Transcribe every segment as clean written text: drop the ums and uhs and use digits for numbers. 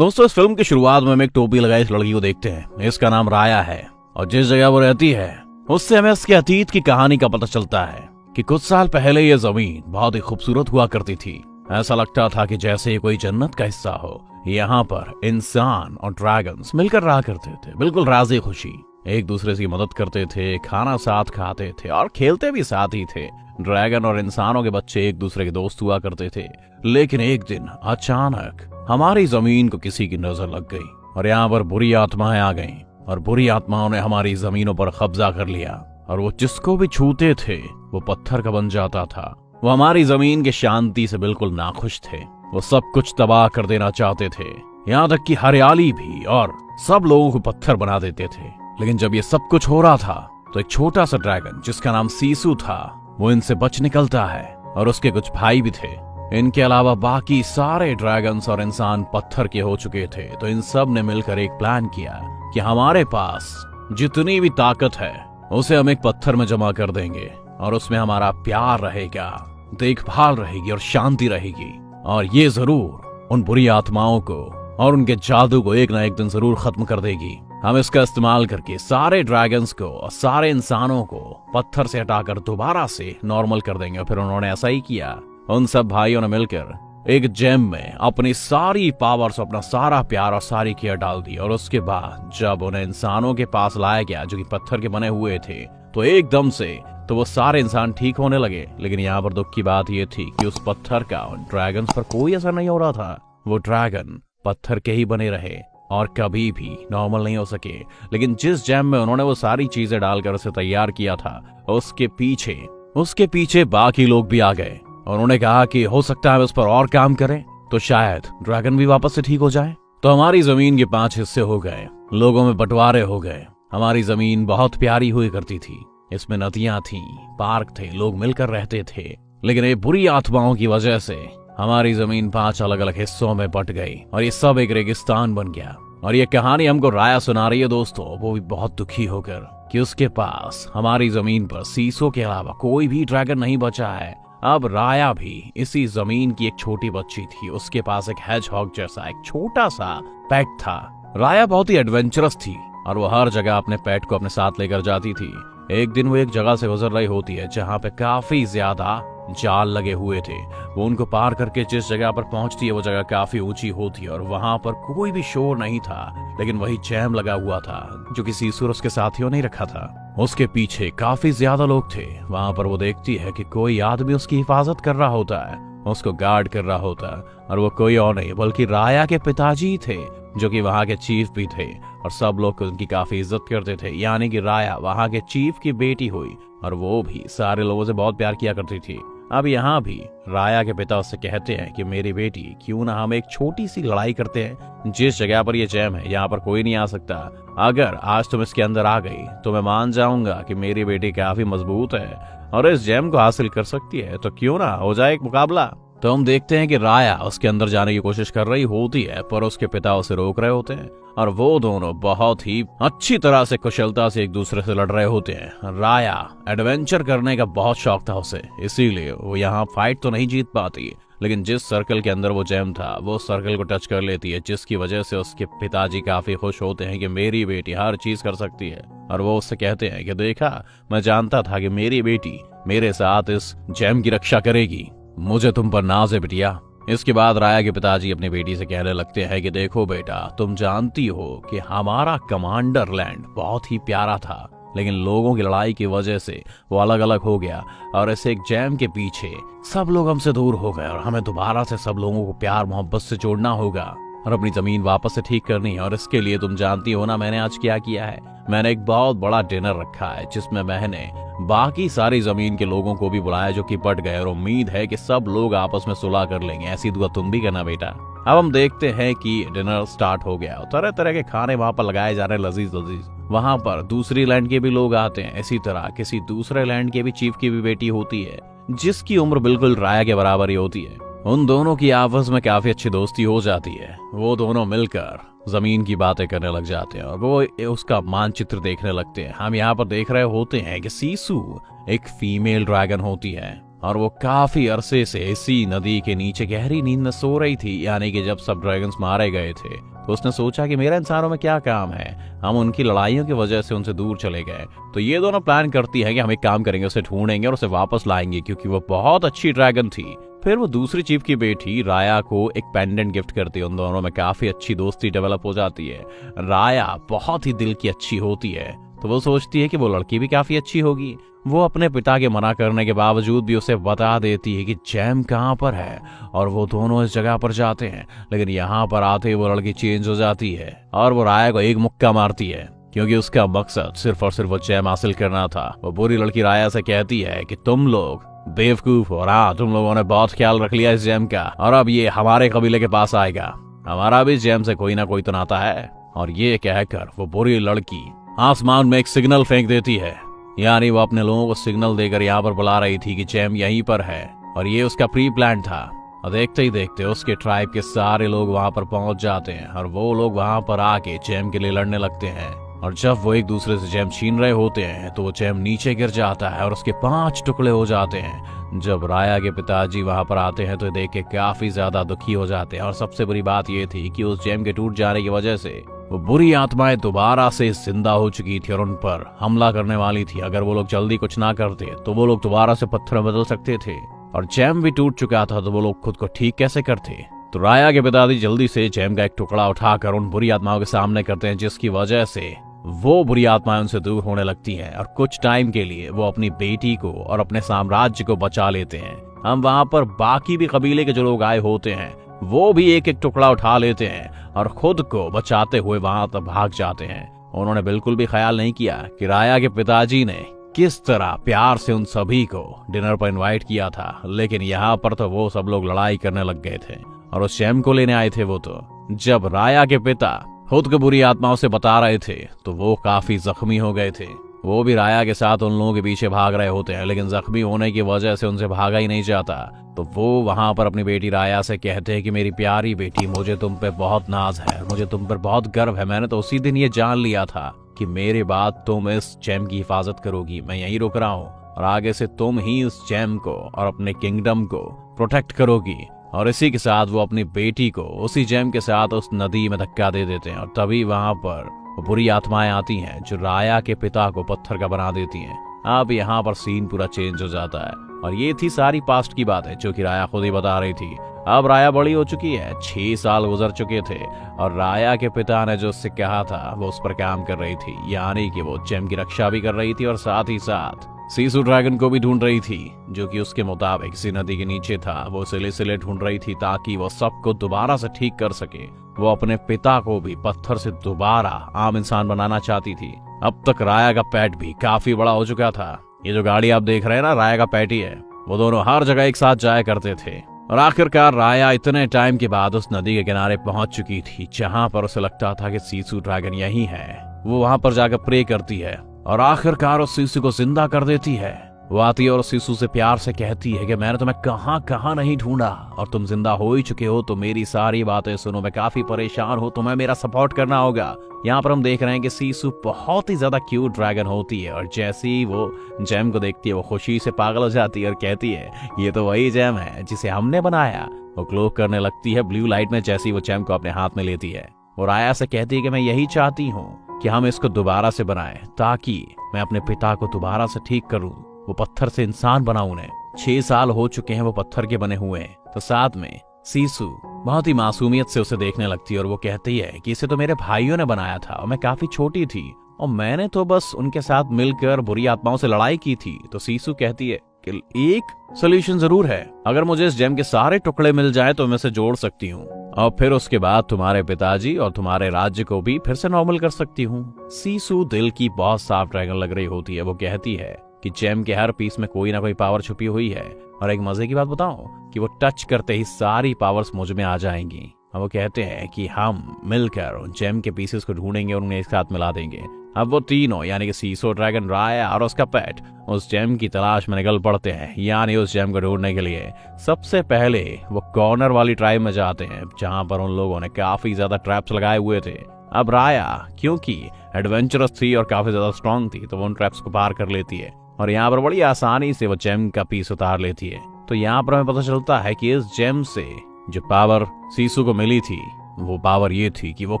दोस्तों, इस फिल्म की शुरुआत में हम एक टोपी लगाई इस लड़की को देखते हैं। इसका नाम राया है और जिस जगह वो रहती है उससे हमें उसके अतीत की कहानी का पता चलता है कि कुछ साल पहले ये जमीन बहुत ही खूबसूरत हुआ करती थी। ऐसा लगता था कि जैसे ये कोई जन्नत का हिस्सा हो। यहाँ पर इंसान और ड्रैगन्स मिलकर रहा करते थे, बिल्कुल राजी खुशी, एक दूसरे की मदद करते थे, खाना साथ खाते थे और खेलते भी साथ ही थे। ड्रैगन और इंसानों के बच्चे एक दूसरे के दोस्त हुआ करते थे। लेकिन एक दिन अचानक हमारी जमीन को किसी की नजर लग गई और यहाँ पर बुरी आत्माएं आ गईं और बुरी आत्माओं ने हमारी जमीनों पर कब्जा कर लिया और वो जिसको भी छूते थे वो पत्थर का बन जाता था। वो हमारी जमीन के शांति से बिल्कुल नाखुश थे। वो सब कुछ तबाह कर देना चाहते थे, यहाँ तक कि हरियाली भी, और सब लोगों को पत्थर बना देते थे। लेकिन जब ये सब कुछ हो रहा था तो एक छोटा सा ड्रैगन जिसका नाम सीसू था वो इनसे बच निकलता है और उसके कुछ भाई भी थे। इनके अलावा बाकी सारे ड्रैगन्स और इंसान पत्थर के हो चुके थे। तो इन सब ने मिलकर एक प्लान किया कि हमारे पास जितनी भी ताकत है उसे हम एक पत्थर में जमा कर देंगे और उसमें हमारा प्यार रहेगा, देखभाल रहेगी और शांति रहेगी। और ये जरूर उन बुरी आत्माओं को और उनके जादू को एक ना एक दिन जरूर खत्म कर देगी। हम इसका इस्तेमाल करके सारे ड्रैगन्स को और सारे इंसानों को पत्थर से हटाकर दोबारा से नॉर्मल कर देंगे। फिर उन्होंने ऐसा ही किया। उन सब भाइयों ने मिलकर एक जेम में अपनी सारी पावर्स, अपना सारा प्यार और सारी केयर डाल दी। और उसके बाद जब उन्हें इंसानों के पास लाया गया जो कि पत्थर के बने हुए थे, तो एकदम से तो वो सारे इंसान ठीक होने लगे। लेकिन यहाँ पर दुख की बात ये थी कि उस पत्थर का उन ड्रैगन्स पर कोई असर नहीं हो रहा था। वो ड्रैगन पत्थर के ही बने रहे और कभी भी नॉर्मल नहीं हो सके। लेकिन जिस जैम में उन्होंने वो सारी चीजें डालकर उसे तैयार किया था, उसके पीछे बाकी लोग भी आ गए और उन्होंने कहा कि हो सकता है उस पर और काम करें तो शायद ड्रैगन भी वापस से ठीक हो जाए। तो हमारी जमीन के 5 हिस्से हो गए, लोगों में बंटवारे हो गए। हमारी जमीन बहुत प्यारी हुई करती थी, इसमें नदियां थी, पार्क थे, लोग मिलकर रहते थे। लेकिन ये बुरी आत्माओं की वजह से हमारी जमीन 5 अलग अलग हिस्सों में बट गई और ये सब एक रेगिस्तान बन गया। और ये कहानी हमको राया सुना रही है दोस्तों, वो भी बहुत दुखी होकर कि उसके पास हमारी जमीन पर सीसो के अलावा कोई भी ड्रैगन नहीं बचा है। अब राया भी इसी जमीन की एक छोटी बच्ची थी। उसके पास एक हेजहॉग जैसा एक छोटा सा पेट था। राया बहुत ही एडवेंचरस थी और वो हर जगह अपने पेट को अपने साथ लेकर जाती थी। एक दिन वो एक जगह से गुजर रही होती है जहाँ पे काफी ज्यादा जाल लगे हुए थे। वो उनको पार करके जिस जगह पर पहुंचती है वो जगह काफी ऊंची होती है और वहां पर कोई भी शोर नहीं था। लेकिन वही जैम लगा हुआ था जो कि सीसू और उसके साथियों ने रखा था। उसके पीछे काफी ज्यादा लोग थे। वहां पर वो देखती है कि कोई आदमी उसकी हिफाजत कर रहा होता है, उसको गार्ड कर रहा होता है। और वो कोई और नहीं बल्कि राया के पिताजी थे जो कि वहां के चीफ भी थे और सब लोग उनकी काफी इज्जत करते थे। यानी कि राया वहां के चीफ की बेटी हुई और वो भी सारे लोगों से बहुत प्यार किया करती थी। अब यहाँ भी राया के पिता उससे कहते हैं कि मेरी बेटी, क्यों ना हम एक छोटी सी लड़ाई करते हैं। जिस जगह पर ये जैम है यहाँ पर कोई नहीं आ सकता। अगर आज तुम इसके अंदर आ गई तो मैं मान जाऊंगा कि मेरी बेटी काफी मजबूत है और इस जैम को हासिल कर सकती है। तो क्यों ना हो जाए एक मुकाबला। तो हम देखते हैं कि राया उसके अंदर जाने की कोशिश कर रही होती है पर उसके पिता उसे रोक रहे होते हैं और वो दोनों बहुत ही अच्छी तरह से कुशलता से एक दूसरे से लड़ रहे होते हैं। राया एडवेंचर करने का बहुत शौक था उसे, इसीलिए वो यहाँ फाइट तो नहीं जीत पाती। लेकिन जिस सर्कल के अंदर वो जैम था वो सर्कल को टच कर लेती है, जिसकी वजह से उसके पिताजी काफी खुश होते हैं कि मेरी बेटी हर चीज कर सकती है। और वो उससे कहते हैं कि देखा, मैं जानता था कि मेरी बेटी मेरे साथ इस जैम की रक्षा करेगी। मुझे तुम पर नाज है बिटिया। इसके बाद राया के पिताजी अपनी बेटी से कहने लगते हैं कि देखो बेटा, तुम जानती हो कि हमारा कमांडर लैंड बहुत ही प्यारा था, लेकिन लोगों की लड़ाई की वजह से वो अलग अलग हो गया और ऐसे एक जैम के पीछे सब लोग हमसे दूर हो गए और हमें दोबारा से सब लोगों को प्यार मोहब्बत से जोड़ना होगा और अपनी जमीन वापस से ठीक करनी है। और इसके लिए तुम जानती हो ना मैंने आज क्या किया है। मैंने एक बहुत बड़ा डिनर रखा है जिसमें मैंने बाकी सारी जमीन के लोगों को भी बुलाया जो कि बट गए और उम्मीद है कि सब लोग आपस में सुलह कर लेंगे। ऐसी दुआ तुम भी करना बेटा। अब हम देखते हैं कि डिनर स्टार्ट हो गया। तरह तरह के खाने वहां पर लगाए जा रहे हैं, लजीज लजीज। वहां पर दूसरी लैंड के भी लोग आते हैं। इसी तरह किसी दूसरे लैंड के भी चीफ की भी बेटी होती है जिसकी उम्र बिल्कुल राया के बराबर ही होती है। उन दोनों की आपस में काफी अच्छी दोस्ती हो जाती है। वो दोनों मिलकर जमीन की बातें करने लग जाते हैं और वो उसका मानचित्र देखने लगते हैं। हम यहाँ पर देख रहे होते हैं कि सीसू एक फीमेल ड्रैगन होती है और वो काफी अरसे से इसी नदी के नीचे गहरी नींद में सो रही थी। यानी कि जब सब ड्रैगन्स मारे गए थे तो उसने सोचा कि मेरा इंसानों में क्या काम है, हम उनकी लड़ाइयों की वजह से उनसे दूर चले गए। तो ये दोनों प्लान करती है कि हम एक काम करेंगे, उसे ढूंढेंगे और उसे वापस लाएंगे, क्योंकि वो बहुत अच्छी ड्रैगन थी। फिर वो दूसरी चीफ की बेटी राया को एक पेंडेंट गिफ्ट करती है। उन दोनों में काफी अच्छी दोस्ती डेवलप हो जाती है। राया बहुत ही दिल की अच्छी होती है, तो वो सोचती है कि वो लड़की भी काफी अच्छी होगी। वो अपने पिता के मना करने के बावजूद भी उसे बता देती है कि जैम कहाँ पर है, और वो दोनों इस जगह पर जाते हैं। लेकिन यहाँ पर आते ही वो लड़की चेंज हो जाती है और वो राया को एक मुक्का मारती है, क्योंकि उसका मकसद सिर्फ और सिर्फ वो जैम हासिल करना था। वो बुरी लड़की राया से कहती है कि तुम लोग बेवकूफ हो, हाँ तुम लोगों ने बहुत ख्याल रख लिया इस जैम का, और अब ये हमारे कबीले के पास आएगा, हमारा भी जैम से कोई ना कोई तो नाता है। और ये कहकर वो बुरी लड़की आसमान में एक सिग्नल फेंक देती है। यानी वो अपने लोगों को सिग्नल देकर यहाँ पर बुला रही थी कि जैम यहीं पर है, और ये उसका प्री प्लान था। और देखते ही देखते उसके ट्राइब के सारे लोग वहां पर पहुंच जाते हैं, और वो लोग वहां पर आके जैम के लिए लड़ने लगते हैं। और जब वो एक दूसरे से जैम छीन रहे होते हैं तो वो जैम नीचे गिर जाता है और उसके 5 टुकड़े हो जाते हैं। जब राया के पिताजी वहां पर आते हैं तो देख के काफी ज्यादा दुखी हो जाते हैं। और सबसे बड़ी बात ये थी कि उस जैम के टूट जाने की वजह से वो बुरी आत्माएं दोबारा से जिंदा हो चुकी थी और उन पर हमला करने वाली थी। अगर वो लोग जल्दी कुछ ना करते तो वो लोग दोबारा से पत्थर में बदल सकते थे, और जैम भी टूट चुका था तो वो लोग खुद को ठीक कैसे करते। तो राया के पिताजी जल्दी से जैम का एक टुकड़ा उठाकर उन बुरी आत्माओं के सामने करते हैं, जिसकी वजह से वो बुरी आत्माएं उनसे दूर होने लगती हैं। और कुछ टाइम के लिए वो अपनी बेटी को और अपने साम्राज्य को बचा लेते हैं। हम वहां पर बाकी भी कबीले के जो लोग आए होते हैं वो भी एक एक टुकड़ा उठा लेते हैं और खुद को बचाते हुए वहां तक भाग जाते हैं। उन्होंने बिल्कुल भी ख्याल नहीं किया कि राया के पिताजी ने किस तरह प्यार से उन सभी को डिनर पर इनवाइट किया था। लेकिन यहाँ पर तो वो सब लोग लड़ाई करने लग गए थे और उस जैम को लेने आए थे। वो तो जब राया के पिता खुद को बुरी आत्माओं से बता रहे थे तो वो काफी जख्मी हो गए थे। वो भी राया के साथ उन लोगों के पीछे भाग रहे होते हैं, लेकिन जख्मी होने की वजह से उनसे भागा ही नहीं जाता। तो वो वहां पर अपनी बेटी राया से कहते हैं कि मेरी प्यारी बेटी, मुझे तुम पे बहुत नाज है, मुझे तुम पर बहुत गर्व है। मैंने तो उसी दिन ये जान लिया था कि मेरे बाद तुम इस जैम की हिफाजत करोगी। मैं यहीं रुक रहा हूँ और आगे से तुम ही इस जैम को और अपने किंगडम को प्रोटेक्ट करोगी। और इसी के साथ वो अपनी बेटी को उसी जैम के साथ उस नदी में धक्का दे देते हैं, और तभी वहां पर बुरी आत्माएं आती हैं जो राया के पिता को पत्थर का बना देती हैं। अब यहाँ पर सीन पूरा चेंज हो जाता है। और ये थी सारी पास्ट की बात है जो कि राया खुद ही बता रही थी। अब राया बड़ी हो चुकी है, 6 साल गुजर चुके थे और राया के पिता ने जो उससे कहा था वो उस पर काम कर रही थी। यानी कि वो जैम की रक्षा भी कर रही थी और साथ ही साथ सीसू ड्रैगन को भी ढूंढ रही थी, जो कि उसके मुताबिक इसी नदी के नीचे था। वो सिले ढूंढ रही थी ताकि वो सबको दोबारा से ठीक कर सके। वो अपने पिता को भी पत्थर से दोबारा आम इंसान बनाना चाहती थी। अब तक राया का पेट भी काफी बड़ा हो चुका था। ये जो गाड़ी आप देख रहे हैं ना, राया का पेट ही है। वो दोनों हर जगह एक साथ जाया करते थे और आखिरकार राया इतने टाइम के बाद उस नदी के किनारे पहुंच चुकी थी जहां पर उसे लगता था कि सीसू ड्रैगन यही है। वो वहां पर जाकर प्रे करती है और आखिरकार उस सीसू को जिंदा कर देती है। वो आती है और सीसू से प्यार से कहती है कि मैंने तुम्हें कहां कहां नहीं ढूंढा और तुम जिंदा हो ही चुके हो, तो मेरी सारी बातें सुनो। मैं काफी परेशान हूं, तुम्हें मेरा सपोर्ट करना होगा। यहाँ पर हम देख रहे हैं कि सीसू बहुत ही ज्यादा क्यूट ड्रैगन होती है और जैसे ही वो जैम को देखती है वो खुशी से पागल हो जाती है और कहती है ये तो वही जैम है जिसे हमने बनाया। वो ग्लो करने लगती है ब्लू लाइट में जैसे ही वो जैम को अपने हाथ में लेती है और राया से कहती है कि मैं यही चाहती हूँ कि हम इसको दोबारा से बनाएं ताकि मैं अपने पिता को दोबारा से ठीक करूं, वो पत्थर से इंसान बनाऊं। उन्हें 6 साल हो चुके हैं वो पत्थर के बने हुए हैं। तो साथ में सीसू बहुत ही मासूमियत से उसे देखने लगती है और वो कहती है कि इसे तो मेरे भाइयों ने बनाया था और मैं काफी छोटी थी और मैंने तो बस उनके साथ मिलकर बुरी आत्माओं से लड़ाई की थी। तो सीसू कहती है कि एक सोल्यूशन जरूर है, अगर मुझे इस जेम के सारे टुकड़े मिल जाए तो मैं इसे जोड़ सकती हूँ और फिर उसके बाद तुम्हारे पिताजी और तुम्हारे राज्य को भी फिर से नॉर्मल कर सकती हूँ। सीसू दिल की बहुत साफ ड्रैगन लग रही होती है। वो कहती है कि जेम के हर पीस में कोई ना कोई पावर छुपी हुई है और एक मजे की बात बताऊं कि वो टच करते ही सारी पावर्स मुझ में आ जाएंगी। वो कहते हैं कि हम मिलकर उन जेम के पीसेस को ढूंढेंगे और उन्हें एक साथ मिला देंगे। अब वो तीनों यानी कि सीसू ड्रैगन, राया और उसका पेट उस जेम की तलाश में निकल पड़ते हैं। यानी उस जेम को ढूंढने के लिए सबसे पहले वो कॉर्नर वाली ट्राइब में जाते हैं जहां पर उन लोगों ने काफी ज्यादा ट्रैप्स लगाए हुए थे। अब राया क्योंकि एडवेंचरस थी और काफी ज्यादा स्ट्रांग थी तो वो उन ट्रैप्स को पार कर लेती है और यहाँ पर बड़ी आसानी से वो जेम का पीस उतार लेती है। तो यहाँ पर हमें पता चलता है कि इस जेम से जो पावर सीसू को मिली थी वो पावर ये थी कि वो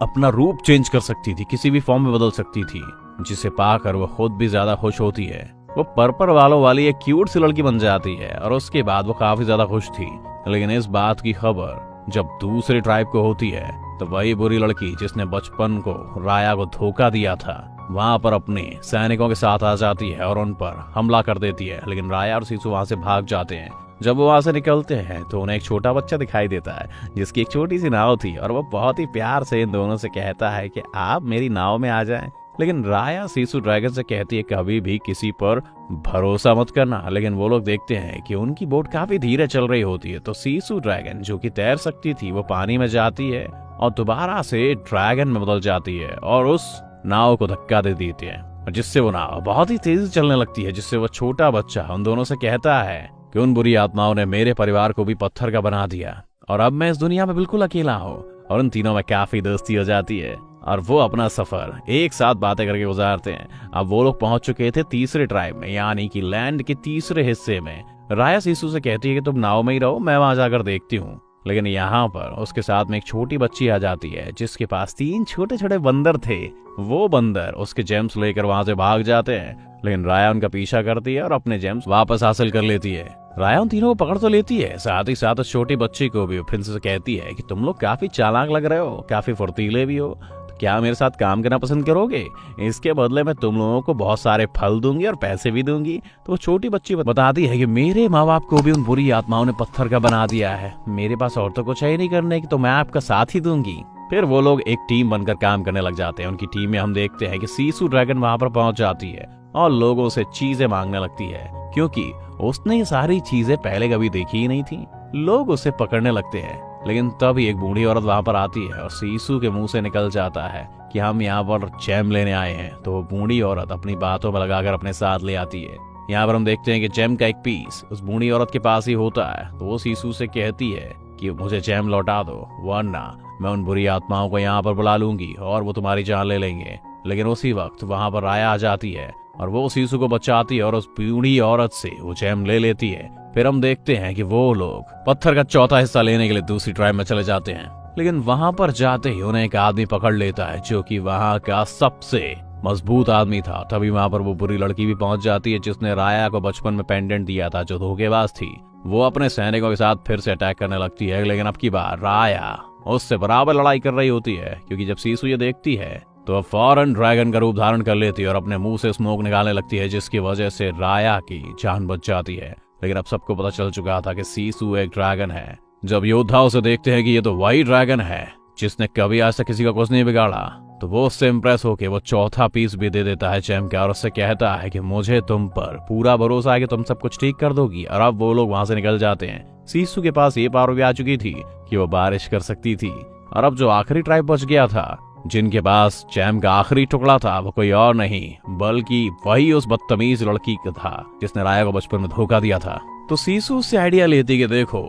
अपना रूप चेंज कर सकती थी, किसी भी फॉर्म में बदल सकती थी, जिसे पाकर वो खुद भी ज्यादा खुश होती है। वो पर्पल वालों वाली एक क्यूट सी लड़की बन जाती है और उसके बाद वो काफी ज्यादा खुश थी। लेकिन इस बात की खबर जब दूसरे ट्राइब को होती है तो वही बुरी लड़की जिसने बचपन को राया को धोखा दिया था वहां पर अपने सैनिकों के साथ आ जाती है और उन पर हमला कर देती है। लेकिन राया और सीसू वहां से भाग जाते हैं। जब वो वहां से निकलते हैं तो उन्हें एक छोटा बच्चा दिखाई देता है जिसकी एक छोटी सी नाव थी और वो बहुत ही प्यार से इन दोनों से कहता है कि आप मेरी नाव में आ जाएं। लेकिन राया सीसू ड्रैगन से कहती है कभी भी किसी पर भरोसा मत करना। लेकिन वो लोग देखते हैं कि उनकी बोट काफी धीरे चल रही होती है। तो सीसू ड्रैगन जो कि तैर सकती थी वो पानी में जाती है और दोबारा से ड्रैगन में बदल जाती है और उस नाव को धक्का दे देती है, जिससे वो नाव बहुत ही तेजी से चलने लगती है। जिससे वो छोटा बच्चा उन दोनों से कहता है कि उन बुरी आत्माओं ने मेरे परिवार को भी पत्थर का बना दिया और अब मैं इस दुनिया में बिल्कुल अकेला हूँ। और उन तीनों में काफी दोस्ती हो जाती है और वो अपना सफर एक साथ बातें करके गुजारते हैं। अब वो लोग पहुंच चुके थे तीसरे ट्राइब में, यानी कि लैंड के तीसरे हिस्से में। राया सीसू से कहती है कि तुम नाव में ही रहो, मैं वहां जाकर देखती हूँ। लेकिन यहाँ पर उसके साथ में एक छोटी बच्ची आ जाती है जिसके पास 3 छोटे छोटे बंदर थे। वो बंदर उसके जेम्स लेकर वहां से भाग जाते हैं। लेकिन राया उनका पीछा करती है और अपने जेम्स वापस हासिल कर लेती है। राया उन तीनों को पकड़ तो लेती है, साथ ही साथ उस छोटी बच्ची को भी प्रिंसेस कहती है कि तुम लोग काफी चालाक लग रहे हो, काफी फुर्तीले भी हो, तो क्या मेरे साथ काम करना पसंद करोगे? इसके बदले में तुम लोगों को बहुत सारे फल दूंगी और पैसे भी दूंगी। तो वो छोटी बच्ची बताती है कि मेरे माँ बाप को भी उन बुरी आत्माओं ने पत्थर का बना दिया है, मेरे पास और तो कुछ है ही नहीं करने की, तो मैं आपका साथ ही दूंगी। फिर वो लोग एक टीम बनकर काम करने लग जाते हैं। उनकी टीम में हम देखते हैं कि सीसू ड्रैगन वहां पर पहुंच जाती है और लोगों से चीजें मांगने लगती है, क्योंकि उसने ये सारी चीजें पहले कभी देखी ही नहीं थी। लोग उसे पकड़ने लगते हैं। लेकिन तभी एक बूढ़ी औरत वहां पर आती है और सीसू के मुंह से निकल जाता है कि हम यहाँ पर जेम लेने आए हैं। तो वो बूढ़ी औरत अपनी बातों में लगाकर अपने साथ ले आती है। यहाँ पर हम देखते हैं कि जेम का एक पीस उस बूढ़ी औरत के पास ही होता है। तो वो सीसू से कहती है कि मुझे जेम लौटा दो, वरना मैं उन बुरी आत्माओं को यहाँ पर बुला लूंगी और वो तुम्हारी जान ले लेंगे। लेकिन उसी वक्त वहां पर राया आ जाती है और वो सीसू को बचाती है और उस बूढ़ी औरत से वो जेम ले लेती है। फिर हम देखते हैं कि वो लोग पत्थर का चौथा हिस्सा लेने के लिए दूसरी ट्राइब में चले जाते हैं। लेकिन वहां पर जाते ही उन्हें एक आदमी पकड़ लेता है जो कि वहां का सबसे मजबूत आदमी था। तभी वहां पर वो बुरी लड़की भी पहुंच जाती है जिसने राया को बचपन में पेंडेंट दिया था, जो धोखेबाज थी। वो अपने सैनिकों के साथ फिर से अटैक करने लगती है। लेकिन अब की बार राया उससे बराबर लड़ाई कर रही होती है, क्योंकि जब सीसू ये देखती है तो फौरन ड्रैगन का रूप धारण कर लेती है और अपने मुंह से स्मोक निकालने लगती है, जिसकी वजह से राया की जान बच जाती है। लेकिन अब सबको पता चल चुका था कि सीसू एक ड्रैगन है। जब योद्धा उसे देखते हैं कि ये तो वही ड्रैगन है जिसने कभी आज तक किसी का कुछ नहीं बिगाड़ा, तो वो उससे इम्प्रेस होके वो चौथा पीस भी दे देता है जेम का और उससे कहता है कि मुझे तुम पर पूरा भरोसा है कि तुम सब कुछ ठीक कर दोगी। और अब वो लोग वहां से निकल जाते हैं। सीसू के पास ये पावर भी आ चुकी थी कि वो बारिश कर सकती थी। और अब जो आखिरी ट्राइब बच गया था जिनके पास जेम का आखिरी टुकड़ा था, वो कोई और नहीं बल्कि वही उस बदतमीज लड़की का था जिसने राया को बचपन में धोखा दिया था। तो सीसू उससे आइडिया लेती कि देखो,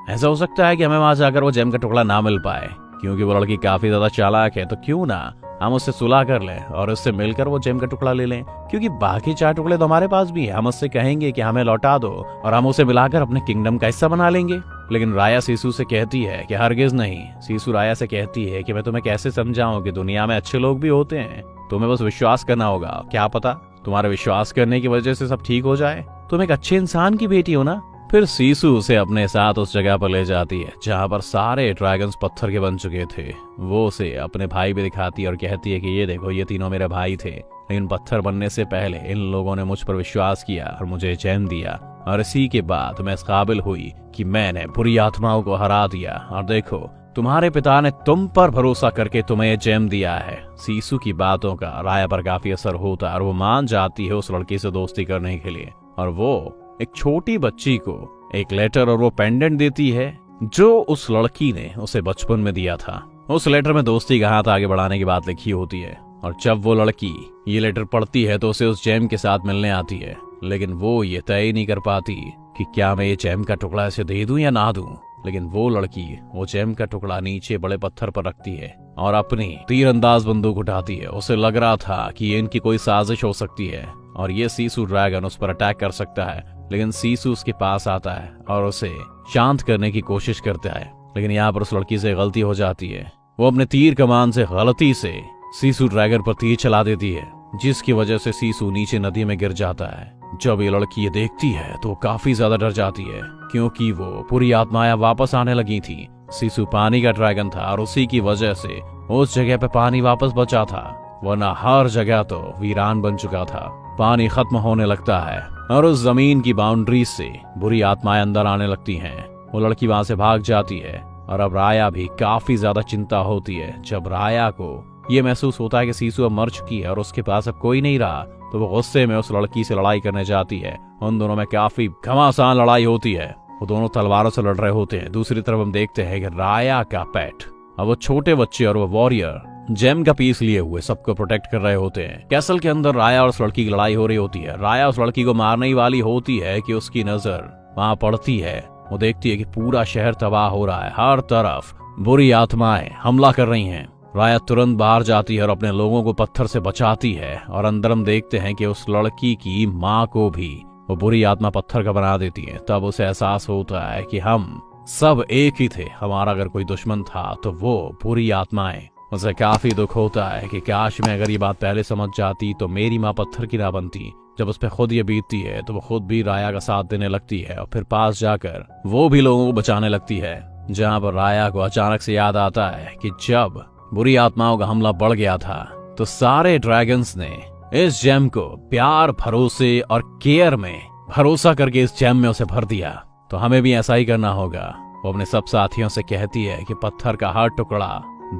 ऐसा हो सकता है कि हमें वहां जाकर वो जेम का टुकड़ा ना मिल पाए, क्योंकि वो लड़की काफी ज्यादा चालाक है। तो क्यों ना हम उससे सुलह कर लें और उससे मिलकर वो जेम का टुकड़ा ले लें, क्योंकि बाकी 4 टुकड़े तो हमारे पास भी है। हम उससे कहेंगे कि हमें लौटा दो और हम उसे मिलाकर अपने किंगडम का हिस्सा बना लेंगे। लेकिन राया सीसू से कहती है कि हरगिज नहीं। सीसू राया से कहती है कि मैं तुम्हें कैसे समझाऊं कि दुनिया में अच्छे लोग भी होते हैं, तुम्हें बस विश्वास करना होगा। क्या पता तुम्हारे विश्वास करने की वजह से सब ठीक हो जाए। तुम एक अच्छे इंसान की बेटी हो ना। फिर सीसू उसे अपने साथ उस जगह पर ले जाती है जहाँ पर सारे ड्रैगन्स पत्थर के बन चुके थे। वो उसे अपने भाई भी दिखाती है और कहती है कि ये देखो, ये तीनों मेरे भाई थे, लेकिन पत्थर बनने से पहले इन लोगों ने मुझ पर विश्वास किया और मुझे जेम दिया, और इसी के बाद मैं इस काबिल हुई कि मैंने बुरी आत्माओं को हरा दिया। और देखो, तुम्हारे पिता ने तुम पर भरोसा करके तुम्हें ये जेम दिया है। सीसू की बातों का राया पर काफी असर होता है और वो मान जाती है उस लड़की से दोस्ती करने के लिए। और वो एक छोटी बच्ची को एक लेटर और वो पेंडेंट देती है जो उस लड़की ने उसे बचपन में दिया था। उस लेटर में दोस्ती का हाथ आगे बढ़ाने की बात लिखी होती है। और जब वो लड़की ये लेटर पढ़ती है तो उसे उस जेम के साथ मिलने आती है। लेकिन वो ये तय नहीं कर पाती कि क्या मैं ये जेम का टुकड़ा ऐसे दे दूं या ना दूं। लेकिन वो लड़की वो जेम का टुकड़ा नीचे बड़े पत्थर पर रखती है और अपनी तीरंदाज बंदूक उठाती है। उसे लग रहा था कि ये इनकी कोई साजिश हो सकती है और ये सीसू ड्रैगन उस पर अटैक कर सकता है। लेकिन सीसू उसके पास आता है और उसे शांत करने की कोशिश करता है। लेकिन यहाँ पर उस लड़की से गलती हो जाती है। वो अपने तीर कमान से गलती से सीसू ड्रैगन पर तीर चला देती है, जिसकी वजह से सीसू नीचे नदी में गिर जाता है। जब ये लड़की ये देखती है तो काफी ज्यादा डर जाती है, क्योंकि वो पूरी आत्माएं वापस आने लगी थी। सीसू पानी का ड्रैगन था और उसी की वजह से उस जगह पे पानी वापस बचा था, वरना हर जगह तो वीरान बन चुका था। पानी खत्म होने लगता है और उस जमीन की बाउंड्री से बुरी आत्माएं अंदर आने लगती हैं। वो लड़की वहां से भाग जाती है और अब राया भी काफी ज्यादा चिंता होती है। जब राया को ये महसूस होता है कि सीसू अब मर चुकी है और उसके पास अब कोई नहीं रहा, तो वो गुस्से में उस लड़की से लड़ाई करने जाती है। उन दोनों में काफी घमासान लड़ाई होती है। वो दोनों तलवारों से लड़ रहे होते हैं। दूसरी तरफ हम देखते हैं कि राया का पेट, अब वो छोटे बच्चे और वो वॉरियर जेम का पीस लिए हुए सबको प्रोटेक्ट कर रहे होते हैं। कैसल के अंदर राया और उस लड़की की लड़ाई हो रही होती है। राया उस लड़की को मारने ही वाली होती है कि उसकी नजर वहां पड़ती है। वो देखती है कि पूरा शहर तबाह हो रहा है, हर तरफ बुरी आत्माएं हमला कर रही हैं। राया तुरंत बाहर जाती है और अपने लोगों को पत्थर से बचाती है। और अंदर हम देखते हैं कि उस लड़की की माँ को भी वो बुरी आत्मा पत्थर का बना देती है। तब उसे एहसास होता है कि हम सब एक ही थे, हमारा अगर कोई दुश्मन था तो वो बुरी आत्माएं। उसे काफी दुख होता है कि काश मैं अगर ये बात पहले समझ जाती तो मेरी माँ पत्थर की ना बनती। जब उस पर खुद ये बीतती है तो वो खुद भी राया का साथ देने लगती है और फिर पास जाकर वो भी लोगों को बचाने लगती है। जहाँ पर राया को अचानक से याद आता है कि जब बुरी आत्माओं का हमला बढ़ गया था तो सारे ड्रैगन्स ने इस जेम को प्यार, भरोसे और केयर में भरोसा करके इस जेम में उसे भर दिया। तो हमें भी ऐसा ही करना होगा। वो अपने सब साथियों से कहती है कि पत्थर का हर टुकड़ा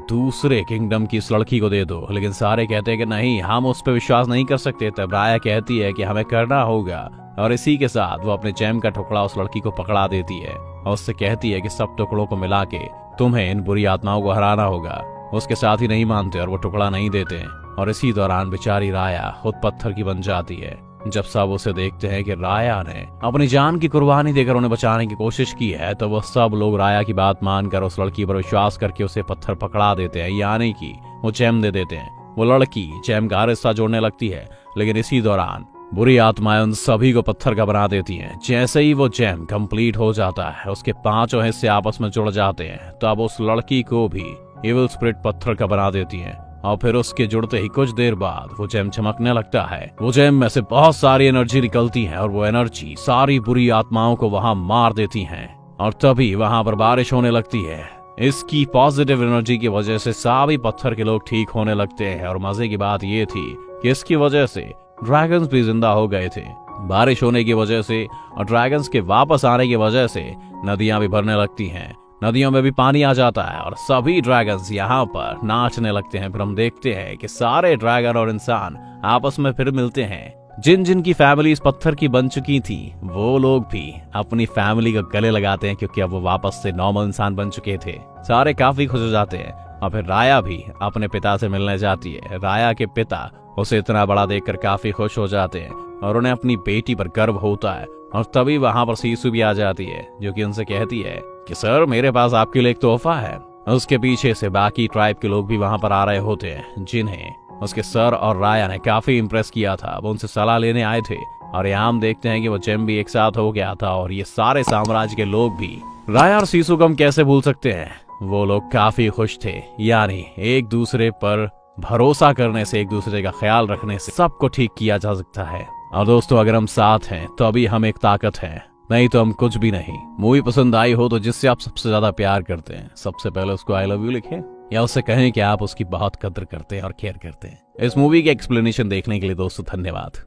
दूसरे किंगडम की इस लड़की को दे दो। लेकिन सारे कहते हैं कि नहीं, हम उस पर विश्वास नहीं कर सकते। तब राया कहती है कि हमें करना होगा, और इसी के साथ वो अपने जेम का टुकड़ा उस लड़की को पकड़ा देती है और उससे कहती है कि सब टुकड़ों को मिला के तुम्हें इन बुरी आत्माओं को हराना होगा। उसके साथ ही नहीं मानते और वो टुकड़ा नहीं देते। और इसी दौरान बेचारी राया खुद पत्थर की बन जाती है। जब सब उसे देखते हैं कि राया ने अपनी जान की कुर्बानी देकर उन्हें बचाने की कोशिश की है, तो वो सब लोग राया की बात मानकर उस लड़की पर विश्वास करके उसे पत्थर पकड़ा देते हैं, यानी कि वो जेम दे देते हैं। वो लड़की जेम का हर हिस्सा जोड़ने लगती है, लेकिन इसी दौरान बुरी आत्माएं उन सभी को पत्थर का बना देती हैं। जैसे ही वो जेम कंप्लीट हो जाता है, उसके पांचों हिस्से आपस में जुड़ जाते हैं। तो अब उस लड़की को भी इविल स्पिरिट पत्थर का बना देती हैं। और फिर उसके जुड़ते ही कुछ देर बाद वो जेम चमकने लगता है। वो जेम में से बहुत सारी एनर्जी निकलती है और वो एनर्जी सारी बुरी आत्माओं को वहां मार देती हैं। और तभी वहां पर बारिश होने लगती है। इसकी पॉजिटिव एनर्जी की वजह से सभी पत्थर के लोग ठीक होने लगते हैं। और मजे की बात ये थी कि इसकी वजह से ड्रैगन्स भी जिंदा हो गए थे। बारिश होने की वजह से और ड्रैगन्स के वापस आने की वजह से नदियां भी भरने लगती हैं। नदियों में भी पानी आ जाता है और सभी ड्रैगन्स यहाँ पर नाचने लगते हैं। फिर हम देखते हैं कि सारे ड्रैगन और इंसान आपस में फिर मिलते हैं। जिन जिन की फैमिली इस पत्थर की बन चुकी थी, वो लोग भी अपनी फैमिली को गले लगाते हैं, क्योंकि अब वो वापस से नॉर्मल इंसान बन चुके थे। सारे काफी खुश हो जाते हैं। और फिर राया भी अपने पिता से मिलने जाती है। राया के पिता उसे इतना बड़ा देखकर काफी खुश हो जाते हैं और उन्हें अपनी बेटी पर गर्व होता है। और तभी वहां पर सीसू भी आ जाती है, जो कि उनसे कहती है कि सर, मेरे पास आपके लिए एक तोहफा है। उसके पीछे से बाकी ट्राइब के लोग भी वहां पर आ रहे होते हैं, जिन्हें उसके सर और राया ने काफी इम्प्रेस किया था। वो उनसे सलाह लेने आए थे। और यहाँ हम देखते हैं कि वो जेम भी एक साथ हो गया था और ये सारे साम्राज्य के लोग भी। राया और सीसू को हम कैसे भूल सकते हैं। वो लोग काफी खुश थे, यानी एक दूसरे पर भरोसा करने से, एक दूसरे का ख्याल रखने से सबको ठीक किया जा सकता है। और दोस्तों, अगर हम साथ हैं तो अभी हम एक ताकत हैं, नहीं तो हम कुछ भी नहीं। मूवी पसंद आई हो तो जिससे आप सबसे ज्यादा प्यार करते हैं, सबसे पहले उसको आई लव यू लिखें, या उससे कहें कि आप उसकी बहुत कदर करते हैं और केयर करते हैं। इस मूवी के एक्सप्लेनेशन देखने के लिए दोस्तों धन्यवाद।